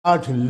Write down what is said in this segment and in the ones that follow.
8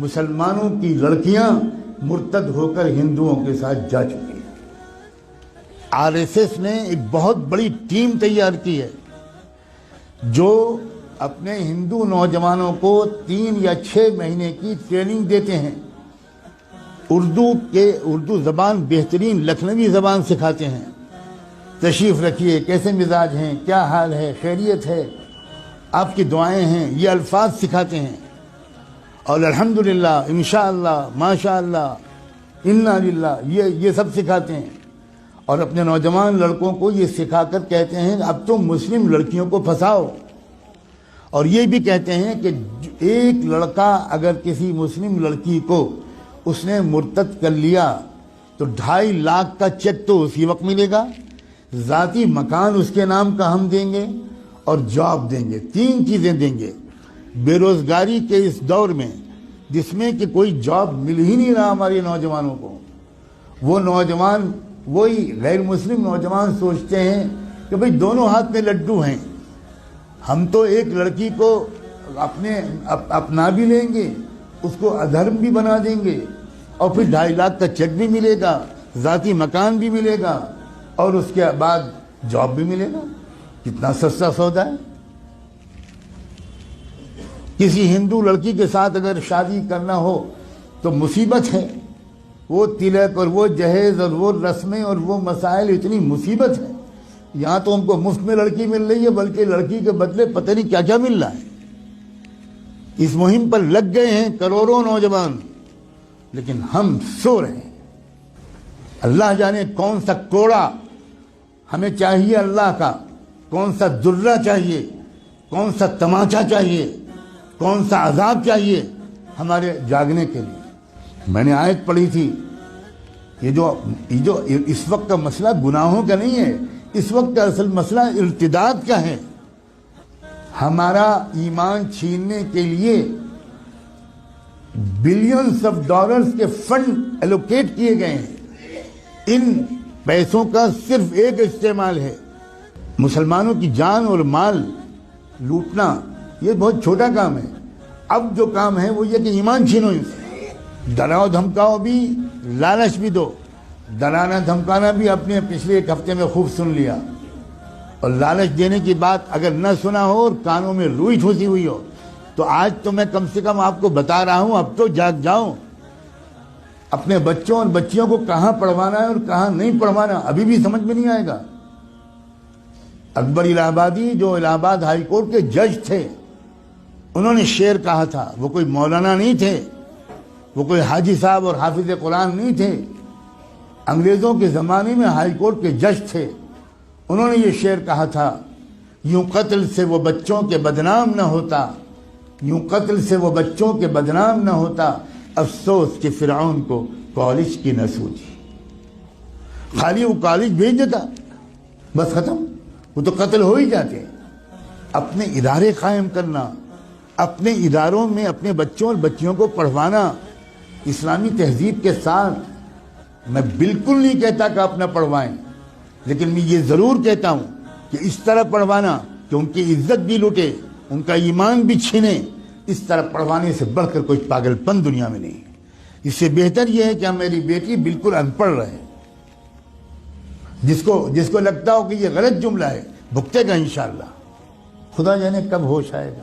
مسلمانوں کی لڑکیاں مرتد ہو کر ہندوؤں کے ساتھ جا چکی ہیں۔ RSS نے ایک بہت بڑی ٹیم تیار کی ہے جو اپنے ہندو نوجوانوں کو 3 یا 6 مہینے کی ٹریننگ دیتے ہیں، اردو زبان بہترین لکھنوی زبان سکھاتے ہیں، تشریف رکھیے، کیسے مزاج ہیں، کیا حال ہے، خیریت ہے، آپ کی دعائیں ہیں، یہ الفاظ سکھاتے ہیں، اور الحمدللہ، انشاءاللہ، ماشاءاللہ، انا للہ، یہ سب سکھاتے ہیں، اور اپنے نوجوان لڑکوں کو یہ سکھا کر کہتے ہیں اب تم مسلم لڑکیوں کو پھنساؤ، اور یہ بھی کہتے ہیں کہ ایک لڑکا اگر کسی مسلم لڑکی کو اس نے مرتد کر لیا تو 2.5 لاکھ کا چیک تو اسی وقت ملے گا، ذاتی مکان اس کے نام کا ہم دیں گے، اور جاب دیں گے، 3 چیزیں دیں گے۔ بے روزگاری کے اس دور میں جس میں کہ کوئی جاب مل ہی نہیں رہا ہمارے نوجوانوں کو، وہ نوجوان، وہی غیر مسلم نوجوان سوچتے ہیں کہ بھئی دونوں ہاتھ میں لڈو ہیں، ہم تو ایک لڑکی کو اپنا بھی لیں گے، اس کو ادھرم بھی بنا دیں گے، اور پھر 2.5 لاکھ کا چیک بھی ملے گا، ذاتی مکان بھی ملے گا، اور اس کے بعد جاب بھی ملے گا۔ کتنا سستا سودا ہے۔ کسی ہندو لڑکی کے ساتھ اگر شادی کرنا ہو تو مصیبت ہے، وہ تلک اور وہ جہیز اور وہ رسمیں اور وہ مسائل، اتنی مصیبت ہے۔ یہاں تو ہم کو مفت میں لڑکی مل رہی ہے، بلکہ لڑکی کے بدلے پتہ نہیں کیا کیا مل رہا ہے۔ اس مہم پر لگ گئے ہیں کروڑوں نوجوان، لیکن ہم سو رہے ہیں۔ اللہ جانے کون سا کوڑا ہمیں چاہیے اللہ کا، کون سا درہ چاہیے، کون سا تماچا چاہیے، کون سا عذاب چاہیے ہمارے جاگنے کے لیے۔ میں نے آیت پڑھی تھی، یہ جو اس وقت کا مسئلہ گناہوں کا نہیں ہے، اس وقت کا اصل مسئلہ ارتداد کا ہے۔ ہمارا ایمان چھیننے کے لیے بلینز آف ڈالرز کے فنڈ ایلوکیٹ کیے گئے ہیں۔ ان پیسوں کا صرف ایک استعمال ہے، مسلمانوں کی جان اور مال لوٹنا، یہ بہت چھوٹا کام ہے۔ اب جو کام ہے وہ یہ کہ ایمان چھینو ان سے، ڈراؤ دھمکاؤ بھی، لالچ بھی دو۔ ڈرانا دھمکانا بھی اپنے پچھلے 1 ہفتے میں خوب سن لیا، اور لالچ دینے کی بات اگر نہ سنا ہو اور کانوں میں روئی ٹھوسی ہوئی ہو تو آج تو میں کم سے کم آپ کو بتا رہا ہوں، اب تو جاگ جاؤ۔ اپنے بچوں اور بچیوں کو کہاں پڑھوانا ہے اور کہاں نہیں پڑھوانا ابھی بھی سمجھ میں نہیں آئے گا۔ اکبر الہ آبادی جو الہ آباد ہائی کورٹ کے جج تھے، انہوں نے شعر کہا تھا، وہ کوئی مولانا نہیں تھے، وہ کوئی حاجی صاحب اور حافظ قرآن نہیں تھے، انگریزوں کے زمانے میں ہائی کورٹ کے جج تھے۔ انہوں نے یہ شعر کہا تھا، یوں قتل سے وہ بچوں کے بدنام نہ ہوتا، یوں قتل سے وہ بچوں کے بدنام نہ ہوتا، افسوس کہ فرعون کو کالج کی نہ سوچی۔ خالی وہ کالج بھیج دیتا، بس ختم، وہ تو قتل ہو ہی جاتے ہیں۔ اپنے ادارے قائم کرنا، اپنے اداروں میں اپنے بچوں اور بچیوں کو پڑھوانا اسلامی تہذیب کے ساتھ۔ میں بالکل نہیں کہتا کہ آپ نہ پڑھوائیں، لیکن میں یہ ضرور کہتا ہوں کہ اس طرح پڑھوانا کہ ان کی عزت بھی لوٹے، ان کا ایمان بھی چھینے، اس طرح پڑھوانے سے بڑھ کر کوئی پاگل پن دنیا میں نہیں ہے۔ اس سے بہتر یہ ہے کہ میری بیٹی بالکل ان پڑھ رہے، جس کو لگتا ہو کہ یہ غلط جملہ ہے بھگتے گا انشاءاللہ۔ خدا جانے کب ہوش آئے گا،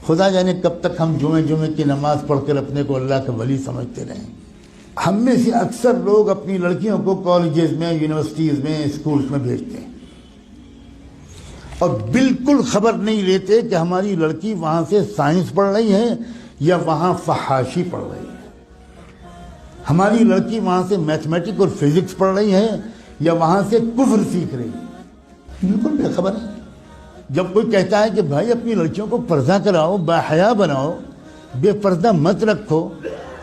خدا جانے کب تک ہم جمعے کی نماز پڑھ کر اپنے کو اللہ کا ولی سمجھتے رہیں۔ ہم میں سے اکثر لوگ اپنی لڑکیوں کو کالجز میں، یونیورسٹیز میں، اسکولز میں بھیجتے ہیں، اور بالکل خبر نہیں لیتے کہ ہماری لڑکی وہاں سے سائنس پڑھ رہی ہے یا وہاں فحاشی پڑھ رہی ہے، ہماری لڑکی وہاں سے میتھمیٹک اور فزکس پڑھ رہی ہے یا وہاں سے کفر سیکھ رہی ہے، بالکل بے خبر ہے۔ جب کوئی کہتا ہے کہ بھائی اپنی لڑکیوں کو پردہ کراؤ، باحیا بناؤ، بے پردہ مت رکھو،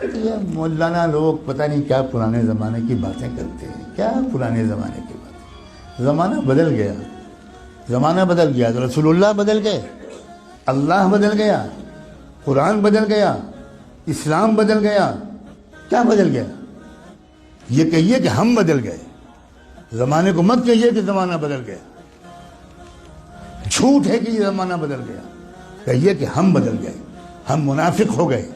یہ مولانا لوگ پتہ نہیں کیا پرانے زمانے کی باتیں کرتے ہیں۔ کیا پرانے زمانے کی باتیں؟ زمانہ بدل گیا، زمانہ بدل گیا تو رسول اللہ بدل گئے، اللہ بدل گیا، قرآن بدل گیا، اسلام بدل گیا، کیا بدل گیا؟ یہ کہیے کہ ہم بدل گئے، زمانے کو مت کہیے کہ زمانہ بدل گیا، جھوٹ ہے کہ یہ زمانہ بدل گیا، کہیے کہ ہم بدل گئے، ہم منافق ہو گئے.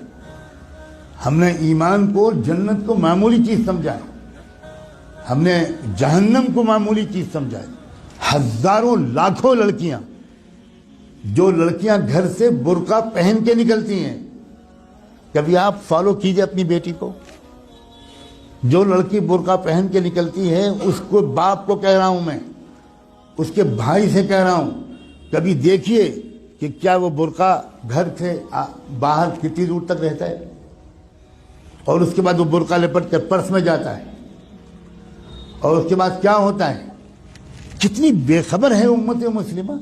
ہم نے ایمان کو، جنت کو معمولی چیز سمجھا ہے. ہم نے جہنم کو معمولی چیز سمجھا ہے. ہزاروں لاکھوں لڑکیاں، جو لڑکیاں گھر سے برقع پہن کے نکلتی ہیں، کبھی آپ فالو کیجئے اپنی بیٹی کو. جو لڑکی برقع پہن کے نکلتی ہے، اس کو باپ کو کہہ رہا ہوں میں، اس کے بھائی سے کہہ رہا ہوں، کبھی دیکھیے کہ کیا وہ برقع گھر سے باہر کتنی دور تک رہتا ہے، اور اس کے بعد وہ برقع لپٹ کر پرس میں جاتا ہے، اور اس کے بعد کیا ہوتا ہے. کتنی بے خبر ہے امت مسلمہ.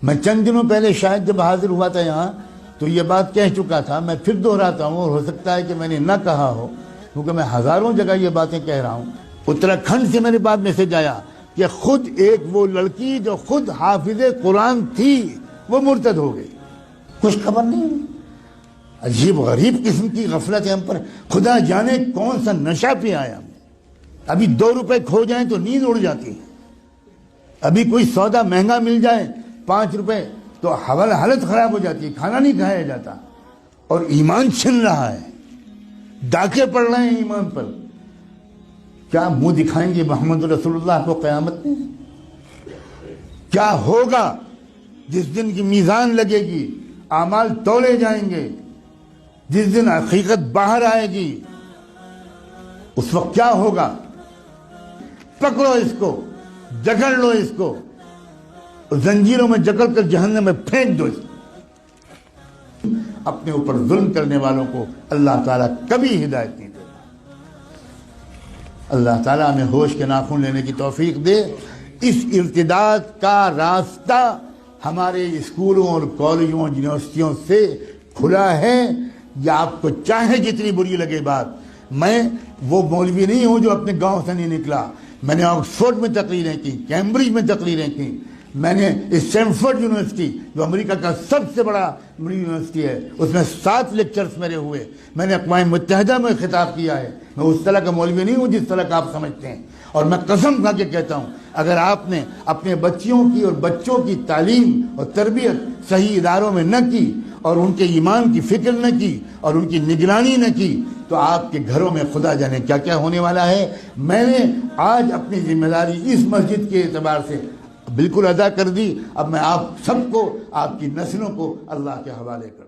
میں چند دنوں پہلے شاید جب حاضر ہوا تھا یہاں تو یہ بات کہہ چکا تھا. میں پھر دہراتا ہوں، اور ہو سکتا ہے کہ میں نے نہ کہا ہو، کیونکہ میں ہزاروں جگہ یہ باتیں کہہ رہا ہوں. اتراکھنڈ سے میرے پاس میسج آیا کہ خود ایک وہ لڑکی جو خود حافظ قرآن تھی وہ مرتد ہو گئی. کچھ خبر نہیں. عجیب غریب قسم کی غفلت ہے ہم پر. خدا جانے کون سا نشہ پہ آیا. ابھی 2 روپے کھو جائیں تو نیند اڑ جاتی ہے. ابھی کوئی سودا مہنگا مل جائے 5 روپے تو حالت خراب ہو جاتی ہے، کھانا نہیں کھایا جاتا. اور ایمان چھن رہا ہے، ڈاکے پڑ رہے ہیں ایمان پر. کیا منہ دکھائیں گے محمد رسول اللہ کو قیامت میں؟ کیا ہوگا جس دن کی میزان لگے گی، اعمال تولے جائیں گے، جس دن حقیقت باہر آئے گی، اس وقت کیا ہوگا؟ پکڑو اس کو، جکڑ لو اس کو، اور زنجیروں میں جکڑ کر جہنم میں پھینک دو اس کو. اپنے اوپر ظلم کرنے والوں کو اللہ تعالیٰ کبھی ہدایت نہیں دے. اللہ تعالیٰ ہمیں ہوش کے ناخن لینے کی توفیق دے. اس ارتداد کا راستہ ہمارے اسکولوں اور کالجوں اور یونیورسٹیوں سے کھلا ہے. یا آپ کو چاہے جتنی بری لگے بات، میں وہ مولوی نہیں ہوں جو اپنے گاؤں سے نہیں نکلا. میں نے آکسفورڈ میں تقریریں کی، کیمبرج میں تقریریں کی. میں نے اسٹینفورڈ یونیورسٹی جو امریکہ کا سب سے بڑا یونیورسٹی ہے، اس میں 7 لیکچرز میرے ہوئے. میں نے اقوام متحدہ میں خطاب کیا ہے. میں اس طرح کا مولوی نہیں ہوں جس طرح کا آپ سمجھتے ہیں. اور میں قسم کھا کے کہتا ہوں، اگر آپ نے اپنے بچیوں کی اور بچوں کی تعلیم اور تربیت صحیح اداروں میں نہ کی، اور ان کے ایمان کی فکر نہ کی، اور ان کی نگرانی نہ کی، تو آپ کے گھروں میں خدا جانے کیا کیا ہونے والا ہے. میں نے آج اپنی ذمہ داری اس مسجد کے اعتبار سے بالکل ادا کر دی. اب میں آپ سب کو، آپ کی نسلوں کو اللہ کے حوالے کر